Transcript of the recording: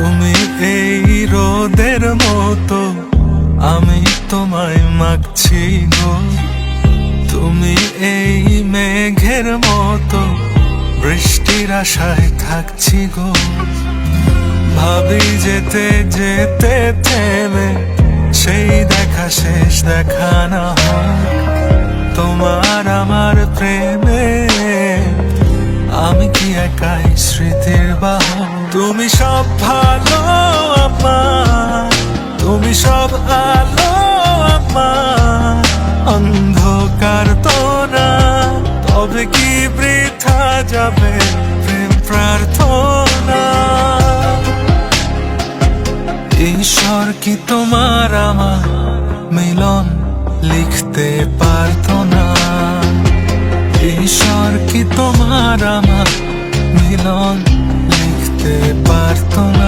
তুমি এই রোদের মতো, আমি তোমায় মাগছি গো। তুমি এই মেঘের মতো, বৃষ্টির আশায় থাকছি গো। ভাবি যেতে যেতে থেমে, সেই দেখা শেষ দেখা না হোক। তোমার আমার প্রেমে আমি কি একাই স্মৃতির বাহক? তুমি সব ভালো আমার, তুমি সব আলো আমার, অন্ধকার তো না, তবে কি বৃথা যাবে প্রেম প্রার্থনা? ঈশ্বর কি তোমার আমার মিলন লিখতে পারতো না? ঈশ্বর কি তোমার আমার মিলন লিখতে পারতো না?